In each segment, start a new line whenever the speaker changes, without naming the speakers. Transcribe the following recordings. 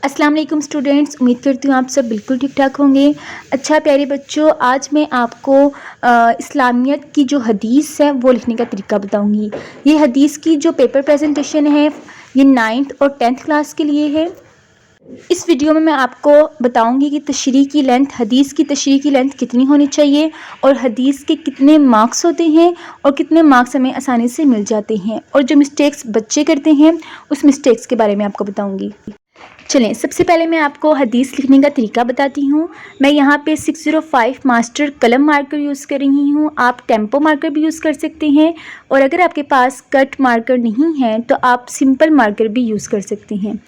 अस्सलाम वालेकुम स्टूडेंट्स, उम्मीद करती हूँ आप सब बिल्कुल ठीक ठाक होंगे। अच्छा प्यारे बच्चों, आज मैं आपको इस्लामियत की जो हदीस है वो लिखने का तरीका बताऊँगी। ये हदीस की जो पेपर प्रेजेंटेशन है ये 9th और 10th क्लास के लिए है। इस वीडियो में मैं आपको बताऊंगी कि तशरीह की लेंथ, हदीस की तशरीह की लेंथ कितनी होनी चाहिए और हदीस के कितने मार्क्स होते हैं और कितने मार्क्स हमें आसानी से मिल जाते हैं, और जो मिस्टेक्स बच्चे करते हैं उस मिस्टेक्स के बारे में आपको बताऊंगी। चलें, सबसे पहले मैं आपको हदीस लिखने का तरीका बताती हूँ। मैं यहाँ पे 605 मास्टर कलम मार्कर यूज़ कर रही हूँ। आप टेम्पो मार्कर भी यूज़ कर सकते हैं, और अगर आपके पास कट मार्कर नहीं है तो आप सिंपल मार्कर भी यूज़ कर सकते हैं।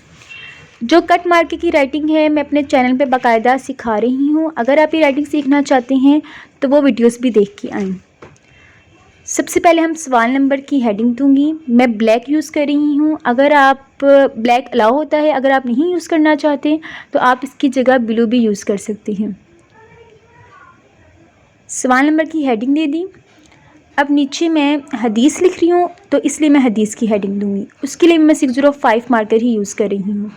जो कट मार्कर की राइटिंग है मैं अपने चैनल पे बाकायदा सिखा रही हूँ। अगर आप ये राइटिंग सीखना चाहते हैं तो वो वीडियोस भी देख के आएँ। सबसे पहले हम सवाल नंबर की हेडिंग दूंगी। मैं ब्लैक यूज़ कर रही हूँ। अगर आप ब्लैक अलाउ होता है, अगर आप नहीं यूज़ करना चाहते तो आप इसकी जगह ब्लू भी यूज़ कर सकते हैं। सवाल नंबर की हेडिंग दे दी। अब नीचे मैं हदीस लिख रही हूँ तो इसलिए मैं हदीस की हेडिंग दूंगी। उसके लिए मैं 605 मार्कर ही यूज़ कर रही हूँ।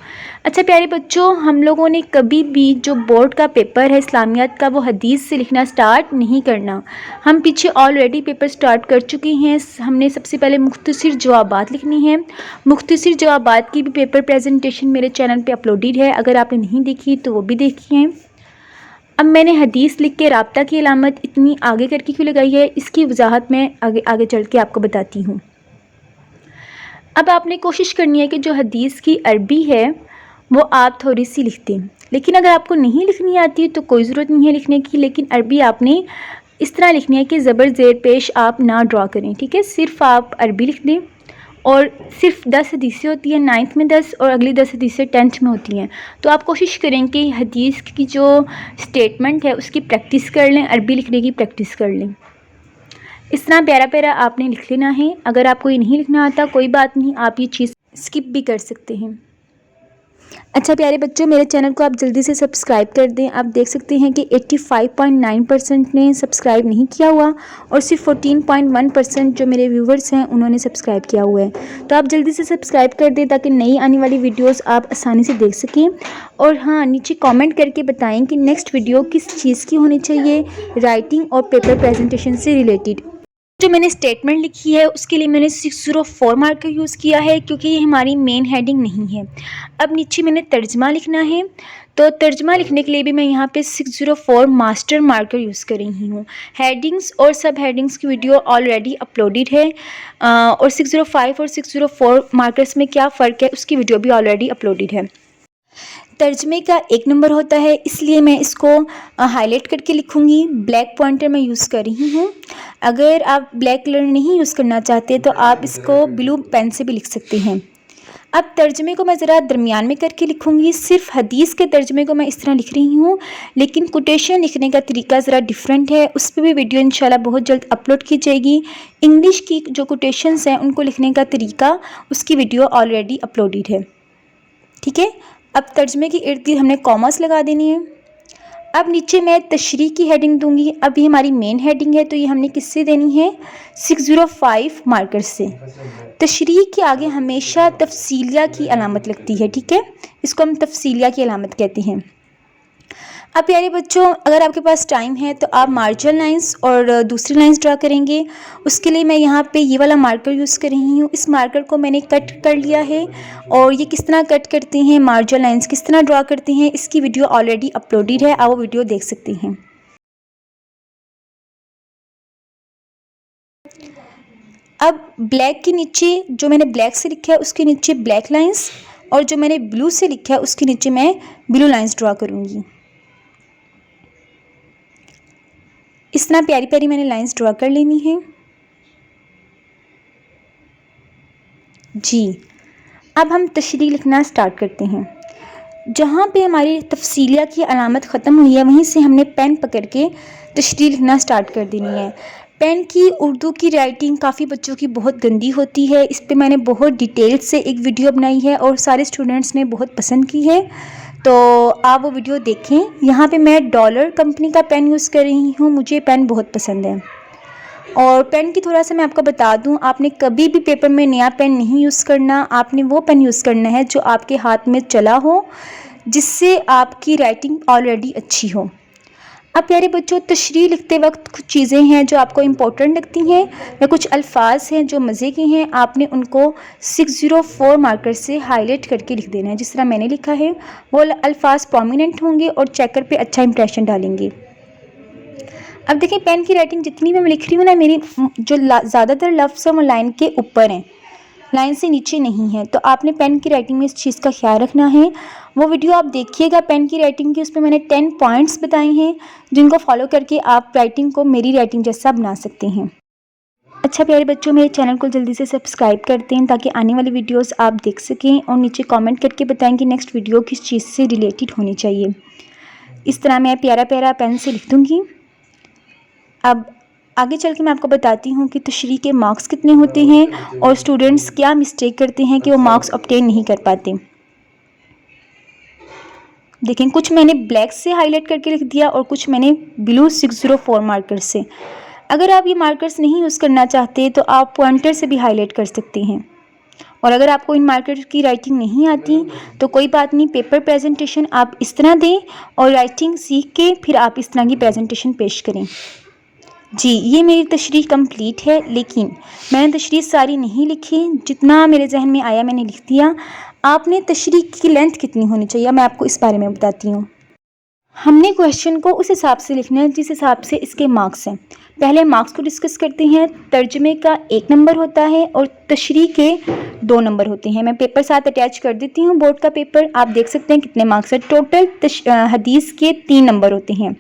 अच्छा प्यारे बच्चों, हम लोगों ने कभी भी जो बोर्ड का पेपर है इस्लामियत का वो हदीस से लिखना स्टार्ट नहीं करना। हम पीछे ऑलरेडी पेपर स्टार्ट कर चुके हैं। हमने सबसे पहले मुख्तसर जवाबात लिखनी है। मुख्तसर जवाबात की भी पेपर प्रेजेंटेशन मेरे चैनल पर अपलोडेड है, अगर आपने नहीं देखी तो वो भी देखिए। अब मैंने हदीस लिख के राब्ता की अलामत इतनी आगे करके क्यों लगाई है, इसकी वजाहत मैं आगे चल के आपको बताती हूँ। अब आपने कोशिश करनी है कि जो हदीस की अरबी है वो आप थोड़ी सी लिख दें, लेकिन अगर आपको नहीं लिखनी आती तो कोई ज़रूरत नहीं है लिखने की, लेकिन अरबी आपने इस तरह लिखनी है कि ज़बर ज़ेर पेश आप ना ड्रा करें, ठीक है। सिर्फ आप अरबी लिख दें, और सिर्फ 10 हदीसें होती हैं, 9th में 10 और अगली 10 हदीसें 10th में होती हैं। तो आप कोशिश करें कि हदीस की जो स्टेटमेंट है उसकी प्रैक्टिस कर लें, अरबी लिखने की प्रैक्टिस कर लें। इस तरह प्यारा प्यारा आपने लिख लेना है। अगर आपको ये नहीं लिखना आता कोई बात नहीं, आप ये चीज़ स्किप भी कर सकते हैं। अच्छा प्यारे बच्चों, मेरे चैनल को आप जल्दी से सब्सक्राइब कर दें। आप देख सकते हैं कि 85.9% ने सब्सक्राइब नहीं किया हुआ और सिर्फ 14.1% जो मेरे व्यूवर्स हैं उन्होंने सब्सक्राइब किया हुआ है। तो आप जल्दी से सब्सक्राइब कर दें ताकि नई आने वाली वीडियोस आप आसानी से देख सकें। और हाँ, नीचे कमेंट करके बताएं कि नेक्स्ट वीडियो किस चीज़ की होनी चाहिए, राइटिंग और पेपर प्रेजेंटेशन से रिलेटेड। जो मैंने स्टेटमेंट लिखी है उसके लिए मैंने 605 मार्कर यूज़ किया है क्योंकि ये हमारी मेन हेडिंग नहीं है। अब नीचे मैंने तर्जमा लिखना है, तो तर्जमा लिखने के लिए भी मैं यहाँ पे 604 मास्टर मार्कर यूज़ कर रही हूँ। हेडिंग्स और सब हेडिंग्स की वीडियो ऑलरेडी अपलोडेड है, और 605 और 604 मार्कर्स में क्या फ़र्क है उसकी वीडियो भी ऑलरेडी अपलोडेड है। तर्जमे का 1 नंबर होता है, इसलिए मैं इसको हाईलाइट करके लिखूँगी। ब्लैक पॉइंटर मैं यूज़ कर रही हूँ। अगर आप ब्लैक कलर नहीं यूज़ करना चाहते तो आप इसको ब्लू पेन से भी लिख सकते हैं। अब तर्जमे को मैं ज़रा दरमियान में करके लिखूँगी। सिर्फ हदीस के तर्जमे को मैं इस तरह लिख रही हूँ, लेकिन कोटेशन लिखने का तरीका ज़रा डिफरेंट है। उस पर भी वीडियो इंशाल्लाह बहुत जल्द अपलोड की जाएगी। इंग्लिश की जो कोटेशंस हैं उनको लिखने का तरीका, उसकी वीडियो ऑलरेडी अपलोडेड है, ठीक है। अब तर्जमे की इर्द गिर्द हमने कॉमास लगा देनी है। अब नीचे मैं तशरीह की हेडिंग दूंगी। अब ये हमारी मेन हेडिंग है तो ये हमने किससे देनी है, 605 मार्कर से। तशरीह के आगे हमेशा तफसीलिया की अलामत लगती है, ठीक है, इसको हम तफसीलिया की अलामत कहते हैं। अब प्यारे बच्चों, अगर आपके पास टाइम है तो आप मार्जिनल लाइंस और दूसरी लाइंस ड्रा करेंगे। उसके लिए मैं यहाँ पे ये वाला मार्कर यूज़ कर रही हूँ। इस मार्कर को मैंने कट कर लिया है, और ये किस तरह कट करते हैं, मार्जिनल लाइंस किस तरह ड्रा करते हैं, इसकी वीडियो ऑलरेडी अपलोडेड है, आप वो वीडियो देख सकते हैं। अब ब्लैक के नीचे जो मैंने ब्लैक से लिखा है उसके नीचे ब्लैक लाइंस, और जो मैंने ब्लू से लिखा है उसके नीचे मैं ब्लू लाइंस ड्रा करूँगी। इस तरह प्यारी प्यारी मैंने लाइंस ड्रा कर लेनी है जी। अब हम तशरीह लिखना स्टार्ट करते हैं। जहाँ पे हमारी तफसीलिया की अलामत ख़त्म हुई है वहीं से हमने पेन पकड़ के तशरीह लिखना स्टार्ट कर देनी है। पेन की उर्दू की राइटिंग काफ़ी बच्चों की बहुत गंदी होती है। इस पे मैंने बहुत डिटेल से एक वीडियो बनाई है और सारे स्टूडेंट्स ने बहुत पसंद की है, तो आप वो वीडियो देखें। यहाँ पे मैं डॉलर कंपनी का पेन यूज़ कर रही हूँ, मुझे पेन बहुत पसंद है। और पेन की थोड़ा सा मैं आपको बता दूं, आपने कभी भी पेपर में नया पेन नहीं यूज़ करना। आपने वो पेन यूज़ करना है जो आपके हाथ में चला हो, जिससे आपकी राइटिंग ऑलरेडी अच्छी हो। अब प्यारे बच्चों, तशरीह लिखते वक्त कुछ चीज़ें हैं जो आपको इम्पोर्टेंट लगती हैं या कुछ अल्फाज हैं जो मज़े के हैं, आपने उनको 604 मार्कर से हाईलाइट करके लिख देना है। जिस तरह मैंने लिखा है वो अल्फाज प्रोमिनेंट होंगे और चेकर पे अच्छा इंप्रेशन डालेंगे। अब देखिए, पेन की राइटिंग जितनी भी मैं लिख रही हूँ ना, मेरी जो ज़्यादातर लफ्ज़ हैं वो लाइन के ऊपर हैं, लाइन से नीचे नहीं है। तो आपने पेन की राइटिंग में इस चीज़ का ख्याल रखना है। वो वीडियो आप देखिएगा पेन की राइटिंग की, उसमें मैंने 10 पॉइंट्स बताए हैं जिनको फॉलो करके आप राइटिंग को मेरी राइटिंग जैसा बना सकते हैं। अच्छा प्यारे बच्चों, मेरे चैनल को जल्दी से सब्सक्राइब कर दें ताकि आने वाली वीडियोस आप देख सकें, और नीचे कमेंट करके बताएं कि नेक्स्ट वीडियो किस चीज़ से रिलेटेड होनी चाहिए। इस तरह मैं प्यारा प्यारा पेन से लिख दूँगी। अब आगे चल के मैं आपको बताती हूँ कि तशरीह के मार्क्स कितने होते हैं और स्टूडेंट्स क्या मिस्टेक करते हैं कि वो मार्क्स ऑब्टेन नहीं कर पाते। देखें, कुछ मैंने ब्लैक से हाईलाइट करके लिख दिया और कुछ मैंने ब्लू 604 मार्कर से। अगर आप ये मार्कर्स नहीं यूज़ करना चाहते तो आप पॉइंटर से भी हाईलाइट कर सकते हैं। और अगर आपको इन मार्कर की राइटिंग नहीं आती तो कोई बात नहीं, पेपर प्रेजेंटेशन आप इस तरह दें और राइटिंग सीख के फिर आप इस तरह की प्रेजेंटेशन पेश करें। जी, ये मेरी तशरीह कंप्लीट है, लेकिन मैंने तशरीह सारी नहीं लिखी, जितना मेरे जहन में आया मैंने लिख दिया। आपने तशरीह की लेंथ कितनी होनी चाहिए मैं आपको इस बारे में बताती हूँ। हमने क्वेश्चन को उस हिसाब से लिखना है जिस हिसाब से इसके मार्क्स हैं। पहले मार्क्स को डिस्कस करते हैं। तर्जमे का 1 नंबर होता है और तशरीह के 2 नंबर होते हैं। मैं पेपर साथ अटैच कर देती हूँ, बोर्ड का पेपर, आप देख सकते हैं कितने मार्क्स है। टोटल हदीस के 3 नंबर होते हैं।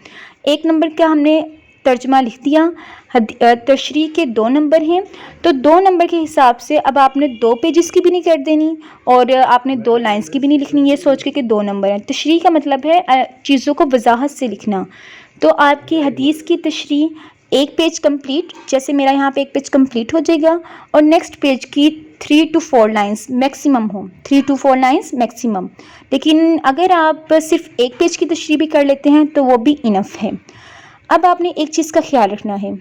1 नंबर का हमने तर्जमा लिख दिया, तशरीह के 2 नंबर हैं। तो 2 नंबर के हिसाब से अब आपने 2 पेजेस की भी नहीं कर देनी और आपने 2 लाइंस की भी नहीं लिखनी, ये सोच के कि 2 नंबर हैं। तशरीह का मतलब है चीज़ों को वजाहत से लिखना। तो आपकी हदीस की तशरीह 1 पेज कंप्लीट, जैसे मेरा यहाँ पे 1 पेज कंप्लीट हो जाएगा, और नेक्स्ट पेज की 3 to 4 लाइन्स मैक्सिमम हो, 3 to 4 लाइन्स मैक्सिमम। लेकिन अगर आप सिर्फ 1 पेज की तशरीह भी कर लेते हैं तो वो भी इनफ है। अब आपने एक चीज़ का ख्याल रखना है,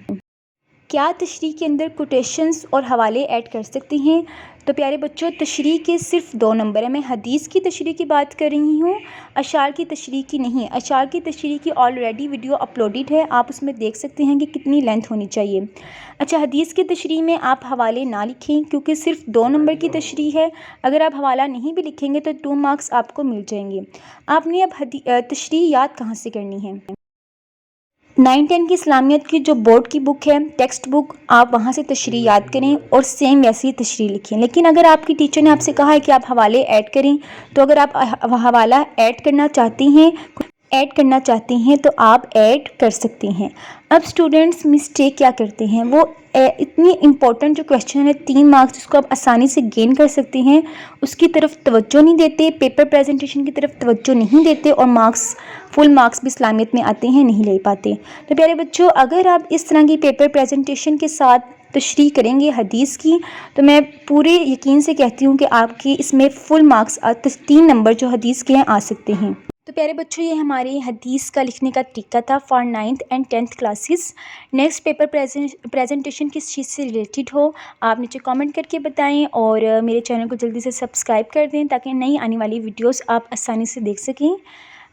क्या तशरीह के अंदर कोटेशंस और हवाले ऐड कर सकते हैं? तो प्यारे बच्चों, तशरीह के सिर्फ 2 नंबर है। मैं हदीस की तशरीह की बात कर रही हूँ, अशार की तशरीह की नहीं। अशार की तशरीह की ऑलरेडी वीडियो अपलोडेड है, आप उसमें देख सकते हैं कि कितनी लेंथ होनी चाहिए। अच्छा, हदीस की तशरीह में आप हवाले ना लिखें क्योंकि सिर्फ 2 नंबर की तशरीह है। अगर आप हवाला नहीं भी लिखेंगे तो 2 मार्क्स आपको मिल जाएंगे। आपने अब तशरीह याद कहाँ से करनी है? 9-10 की इस्लामियत की जो बोर्ड की बुक है, टेक्स्ट बुक, आप वहाँ से तशरीह याद करें और सेम वैसी ही तशरीह लिखें। लेकिन अगर आपकी टीचर ने आपसे कहा है कि आप हवाले ऐड करें, तो अगर आप हवाला ऐड करना चाहती हैं तो आप ऐड कर सकते हैं। अब स्टूडेंट्स मिस्टेक क्या करते हैं, वो इतनी इम्पोर्टेंट जो क्वेश्चन है 3 मार्क्स जिसको आप आसानी से गेन कर सकते हैं उसकी तरफ तवज्जो नहीं देते, पेपर प्रेजेंटेशन की तरफ तवज्जो नहीं देते और मार्क्स, फुल मार्क्स भी इस्लामियत में आते हैं नहीं ले पाते। तो प्यारे बच्चों, अगर आप इस तरह की पेपर प्रेजेंटेशन के साथ तशरीह करेंगे हदीस की, तो मैं पूरे यकीन से कहती हूँ कि आपकी इसमें फुल मार्क्स 3 नंबर जो हदीस के हैं आ सकते हैं। तो प्यारे बच्चों, ये हमारे हदीस का लिखने का तरीका था for 9th and 10th classes. Next paper presentation किस चीज़ से रिलेटेड हो आप नीचे कमेंट करके बताएं और मेरे चैनल को जल्दी से सब्सक्राइब कर दें ताकि नई आने वाली वीडियोस आप आसानी से देख सकें।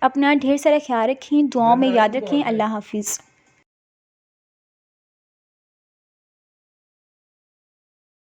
अपना ढेर सारा ख्याल रखें, दुआओं में याद रखें। अल्लाह हाफिज़।